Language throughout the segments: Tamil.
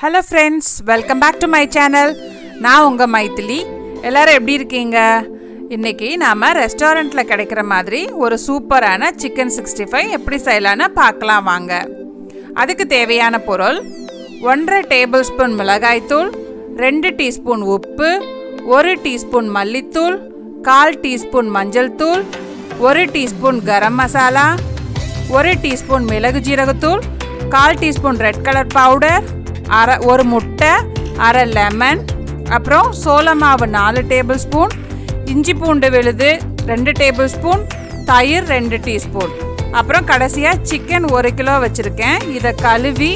Hello friends, welcome back to my channel. நான் உங்க மைத்திலி. எல்லாரும் எப்படி இருக்கீங்க? இன்னைக்கு நாம ரெஸ்டாரன்ட்ல கிடைக்கிற மாதிரி ஒரு சூப்பரான chicken 65 எப்படி செய்யலாம்னு பார்க்கலாம் வாங்க. அதுக்கு தேவையான பொருள் 1.5 டேபிள்ஸ்பூன் மிளகாய் தூள், 2 டீஸ்பூன் உப்பு, 1 டீஸ்பூன் மல்லித்தூள், 1/4 டீஸ்பூன் மஞ்சள் தூள், 1 டீஸ்பூன் கரம் மசாலா, 1 டீஸ்பூன் மிளகு ஜீரகத்தூள், 1/4 டீஸ்பூன் ரெட் கலர் பவுடர், ஒரு முட்டை, அரை லெமன், அப்புறம் சோள மாவு 4 டேபிள் ஸ்பூன், இஞ்சி பூண்டு விழுது 2 டேபிள் ஸ்பூன், தயிர் 2 டீஸ்பூன், அப்புறம் கடைசியாக சிக்கன் 1 கிலோ வச்சுருக்கேன். இதை கழுவி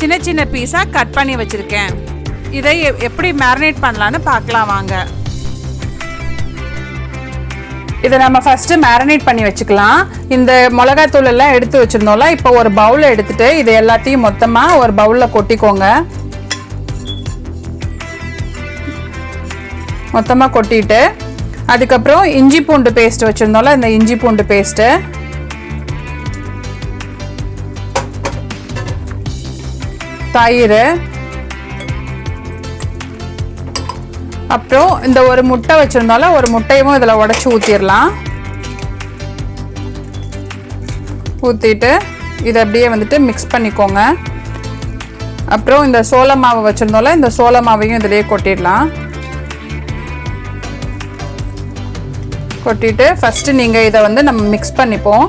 சின்ன சின்ன பீஸாக கட் பண்ணி வச்சுருக்கேன். இதை எப்படி மேரினேட் பண்ணலான்னு பார்க்கலாம் வாங்க. இதை நம்ம ஃபஸ்ட்டு மேரினேட் பண்ணி வச்சுக்கலாம். இந்த மிளகாத்தூள் எல்லாம் எடுத்து வச்சுருந்தோம்ல, இப்போ ஒரு பவுலில் எடுத்துகிட்டு இது எல்லாத்தையும் மொத்தமாக ஒரு பவுலில் கொட்டிக்கோங்க. மொத்தமாக கொட்டிட்டு அதுக்கப்புறம் இஞ்சி பூண்டு பேஸ்ட் வச்சுருந்தோம்ல, இந்த இஞ்சி பூண்டு பேஸ்ட்டு, தயிர், அப்புறம் இந்த ஒரு முட்டை வச்சுருந்தோம்ல, ஒரு முட்டையும் இதில் உடச்சி ஊற்றிடலாம். ஊற்றிட்டு இதை அப்படியே வந்துட்டு மிக்ஸ் பண்ணிக்கோங்க. அப்புறம் இந்த சோள மாவு வச்சுருந்தோம்ல, இந்த சோள மாவையும் இதிலேயே கொட்டிடலாம். கொட்டிட்டு ஃபஸ்ட்டு நீங்கள் இதை வந்து நம்ம மிக்ஸ் பண்ணிப்போம்.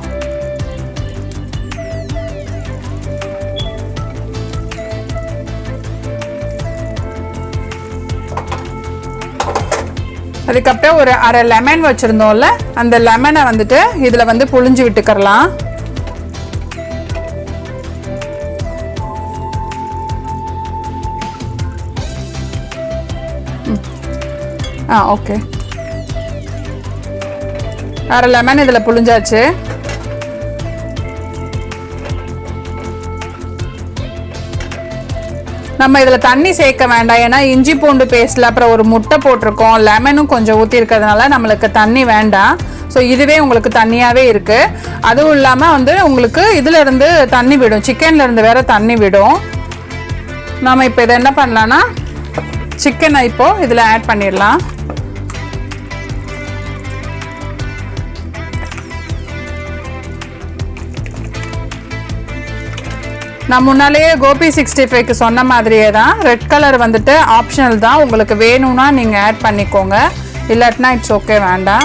அதுக்கப்புறம் ஒரு அரை லெமன் வச்சுருந்தோம்ல, அந்த லெமனை வந்துட்டு இதில் வந்து புழிஞ்சு விட்டுக்கரலாம். ஓகே, அரை லெமன் இதில் புழிஞ்சாச்சு. நம்ம இதில் தண்ணி சேர்க்க வேண்டாம், ஏன்னா இஞ்சி பூண்டு பேஸ்ட்டில் அப்புறம் ஒரு முட்டை போட்டிருக்கோம், லெமனும் கொஞ்சம் ஊற்றி இருக்கிறதுனால நம்மளுக்கு தண்ணி வேண்டாம். ஸோ இதுவே உங்களுக்கு தண்ணியாகவே இருக்குது. அதுவும் இல்லாமல் வந்து உங்களுக்கு இதிலேருந்து தண்ணி விடும், சிக்கன்லேருந்து வேறு தண்ணி விடும். நாம் இப்போ இதை என்ன பண்ணலான்னா சிக்கனை இப்போது இதில் ஆட் பண்ணிடலாம். நான் முன்னாலேயே கோபி 65க்கு சொன்ன மாதிரியே தான், ரெட் கலர் வந்துட்டு ஆப்ஷனல் தான், உங்களுக்கு வேணும்னா நீங்கள் ஆட் பண்ணிக்கோங்க, இல்லாட்டினா இட்ஸ் ஓகே, வேண்டாம்.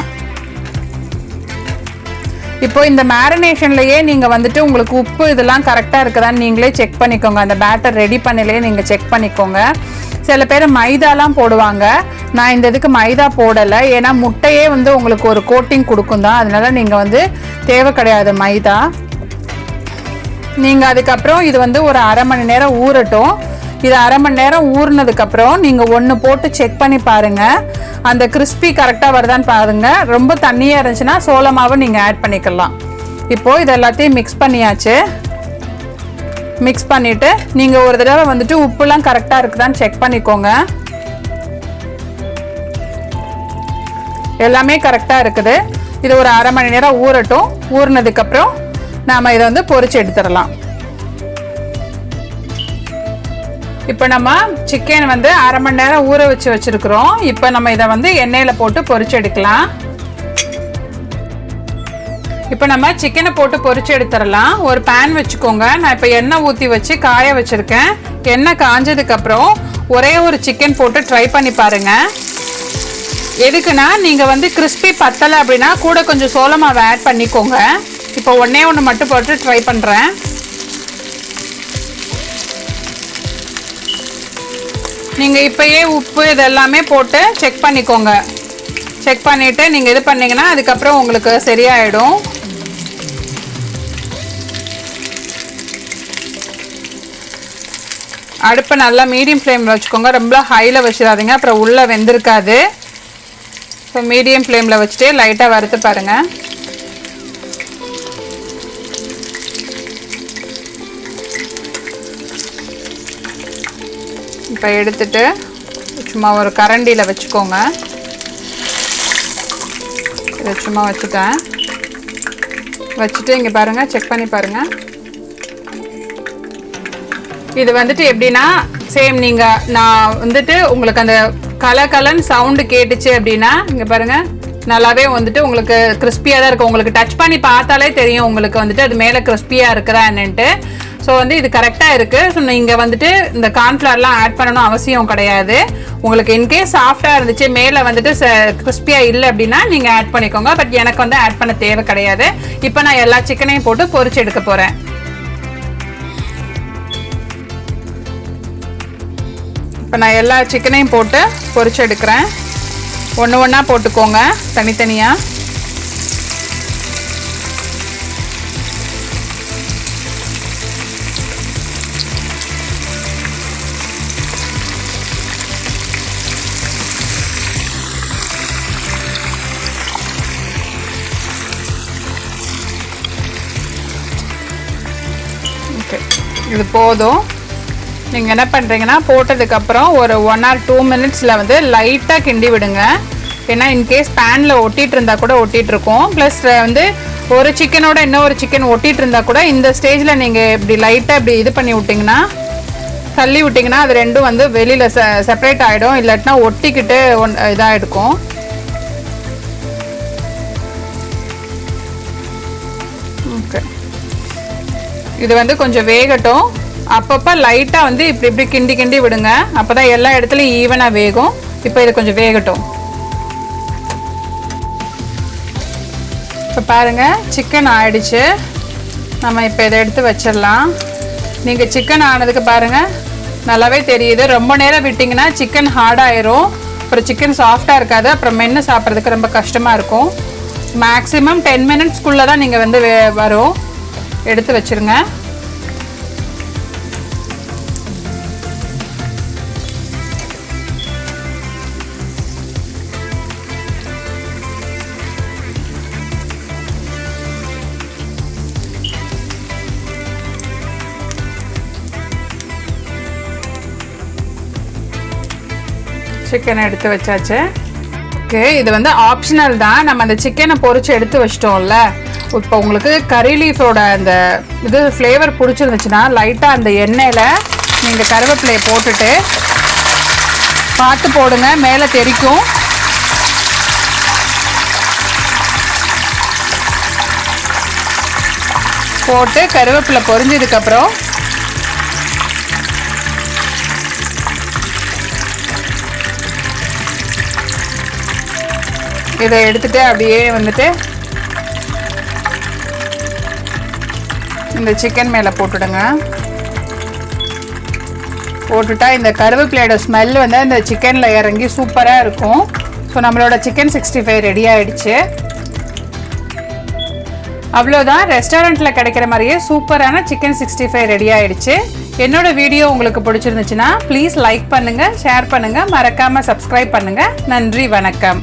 இப்போ இந்த மேரினேஷன்லேயே நீங்கள் வந்துட்டு உங்களுக்கு உப்பு இதெல்லாம் கரெக்டாக இருக்குதான்னு நீங்களே செக் பண்ணிக்கோங்க. அந்த பேட்டர் ரெடி பண்ணலையே நீங்கள் செக் பண்ணிக்கோங்க. சில பேர் மைதாலாம் போடுவாங்க, நான் இந்த இதுக்கு மைதா போடலை, ஏன்னா முட்டையே வந்து உங்களுக்கு ஒரு கோட்டிங் கொடுக்கும் தான், அதனால நீங்கள் வந்து தேவை கிடையாது மைதா. நீங்கள் அதுக்கப்புறம் இது வந்து ஒரு அரை மணி நேரம் ஊறட்டும். இது அரை மணி நேரம் ஊறினதுக்கப்புறம் நீங்கள் ஒன்று போட்டு செக் பண்ணி பாருங்கள், அந்த கிறிஸ்பி கரெக்டாக வருதான்னு பாருங்கள். ரொம்ப தண்ணியாக இருந்துச்சுன்னா சோள மாவை நீங்கள் ஆட் பண்ணிக்கலாம். இப்போது இது எல்லாத்தையும் மிக்ஸ் பண்ணியாச்சு. மிக்ஸ் பண்ணிவிட்டு நீங்கள் ஒரு தடவை வந்துட்டு உப்புலாம் கரெக்டாக இருக்குதான்னு செக் பண்ணிக்கோங்க. எல்லாமே கரெக்டாக இருக்குது. இது ஒரு அரை மணி நேரம் ஊறட்டும். ஊறினதுக்கப்புறம் நாம் இதை வந்து பொரிச்சு எடுத்துடலாம். இப்போ நம்ம சிக்கன் வந்து அரை மணி நேரம் ஊற வச்சுருக்கிறோம். இப்போ நம்ம இதை வந்து எண்ணெயில் போட்டு பொரிச்சு எடுக்கலாம். இப்போ நம்ம சிக்கனை போட்டு பொரிச்சு எடுத்துடலாம். ஒரு பேன் வச்சுக்கோங்க. நான் இப்போ எண்ணெய் ஊற்றி வச்சு காய வச்சுருக்கேன். எண்ணெய் காஞ்சதுக்கப்புறம் ஒரே ஒரு சிக்கன் போட்டு ட்ரை பண்ணி பாருங்கள். எதுக்குன்னா நீங்கள் வந்து கிறிஸ்பி பத்தலை அப்படின்னா கூட கொஞ்சம் சோள மாவை ஆட் பண்ணிக்கோங்க. இப்போ ஒன்றே ஒன்று மட்டும் போட்டு ட்ரை பண்ணுறேன். நீங்கள் இப்போயே உப்பு இதெல்லாமே போட்டு செக் பண்ணிக்கோங்க. செக் பண்ணிவிட்டு நீங்கள் இது பண்ணிங்கன்னா அதுக்கப்புறம் உங்களுக்கு சரியாயிடும். அடுப்பை நல்லா மீடியம் ஃப்ளேமில் வச்சுக்கோங்க, ரொம்ப ஹையில் வச்சிடாதீங்க, அப்புறம் உள்ளே வெந்திருக்காது. ஸோ மீடியம் ஃப்ளேமில் வச்சுட்டு லைட்டாக வறுத்து பாருங்கள். இப்போ எடுத்துட்டு சும்மா ஒரு கரண்டியில் வச்சுக்கோங்க. இதை சும்மா வச்சுட்டேன். வச்சுட்டு இங்கே பாருங்கள், செக் பண்ணி பாருங்கள். இது வந்துட்டு எப்படின்னா சேம் நான் வந்துட்டு உங்களுக்கு அந்த கலன்னு சவுண்டு கேட்டுச்சு அப்படின்னா இங்கே பாருங்கள் நல்லாவே வந்துட்டு உங்களுக்கு கிறிஸ்பியாக தான் இருக்கும். உங்களுக்கு டச் பண்ணி பார்த்தாலே தெரியும் உங்களுக்கு வந்துட்டு அது மேலே கிறிஸ்பியாக இருக்குதா என்னன்ட்டு. ஸோ வந்து இது கரெக்டாக இருக்குது. ஸோ நீங்கள் வந்துட்டு இந்த கார்ன்ஃப்ளவர்லாம் ஆட் பண்ணணும் அவசியம் கிடையாது. உங்களுக்கு இன்கேஸ் சாஃப்டாக இருந்துச்சு மேலே வந்துட்டு கிறிஸ்பியாக இல்லை அப்படின்னா நீங்கள் ஆட் பண்ணிக்கோங்க. பட் எனக்கு வந்து ஆட் பண்ண தேவை கிடையாது. இப்போ நான் எல்லா சிக்கனையும் போட்டு பொரிச்சு எடுக்க போகிறேன். இப்போ நான் எல்லா சிக்கனையும் போட்டு பொரிச்சு எடுக்கிறேன். ஒன்று ஒன்றா போட்டுக்கோங்க தனித்தனியாக. ஓகே, இது போதும். நீங்கள் என்ன பண்ணுறீங்கன்னா போட்டதுக்கப்புறம் ஒரு 1 or 2 minutesல வந்து லைட்டாக கிண்டி விடுங்க. ஏன்னா இன்கேஸ் பேனில் ஒட்டிகிட்டு இருந்தால் கூட ஒட்டிகிட்ருக்கோம். ப்ளஸ் வந்து ஒரு சிக்கனோட இன்னொரு சிக்கன் ஒட்டிகிட்டு இருந்தால் கூட இந்த ஸ்டேஜில் நீங்கள் இப்படி லைட்டாக இப்படி இது பண்ணி விட்டிங்கன்னா தள்ளி விட்டிங்கன்னா அது ரெண்டும் வந்து வெளியில் செப்பரேட் ஆகிடும். இல்லாட்டினா ஒட்டிக்கிட்டு இதாக இருக்கும். ஓகே, இது வந்து கொஞ்சம் வேகட்டும். அப்பப்போ லைட்டாக வந்து இப்படி கிண்டி விடுங்க. அப்போ தான் எல்லா இடத்துலையும் ஈவனாக வேகும். இப்போ இது கொஞ்சம் வேகட்டும். இப்போ பாருங்கள் சிக்கன் ஆயிடுச்சு. நம்ம இப்போ இதை எடுத்து வச்சிடலாம். நீங்கள் சிக்கன் ஆனதுக்கு பாருங்கள் நல்லாவே தெரியுது. ரொம்ப நேரம் விட்டிங்கன்னா சிக்கன் ஹார்டாயிரும். அப்புறம் சிக்கன் சாஃப்டாக இருக்காது. அப்புறம் மென்று சாப்பிட்றதுக்கு ரொம்ப கஷ்டமாக இருக்கும். மேக்ஸிமம் 10 minutesக்குள்ளே தான் நீங்கள் வந்து வரும். எடுத்து வச்சுருங்க. சிக்கனை எடுத்து வச்சாச்சு. ஓகே, இது வந்து ஆப்ஷனல் தான். நம்ம அந்த சிக்கனை பொரிச்சு எடுத்து வச்சிட்டோம்ல. இப்போ உங்களுக்கு கறி லீஃபோட அந்த இது ஃப்ளேவர் பிடிச்சிருந்துச்சுன்னா லைட்டாக அந்த எண்ணெயில் நீங்கள் கருவேப்பிலையை போட்டுட்டு பார்த்து போடுங்க, மேலே தெரிக்கும். போட்டு கருவேப்பிலை பொரிஞ்சதுக்கப்புறம் இதை எடுத்துட்டு அப்படியே வந்துட்டு இந்த சிக்கன் மேலே போட்டுடுங்க. போட்டுட்டா இந்த கருவேப்பிலையோட ஸ்மெல் வந்து இந்த சிக்கனில் இறங்கி சூப்பராக இருக்கும். ஸோ நம்மளோட சிக்கன் 65 ரெடி ஆகிடுச்சு. அவ்வளோதான், ரெஸ்டாரண்ட்டில் கிடைக்கிற மாதிரியே சூப்பரான சிக்கன் 65 ரெடி ஆகிடுச்சு. என்னோட வீடியோ உங்களுக்கு பிடிச்சிருந்துச்சுன்னா ப்ளீஸ் லைக் பண்ணுங்கள், ஷேர் பண்ணுங்கள், மறக்காமல் சப்ஸ்கிரைப் பண்ணுங்கள். நன்றி, வணக்கம்.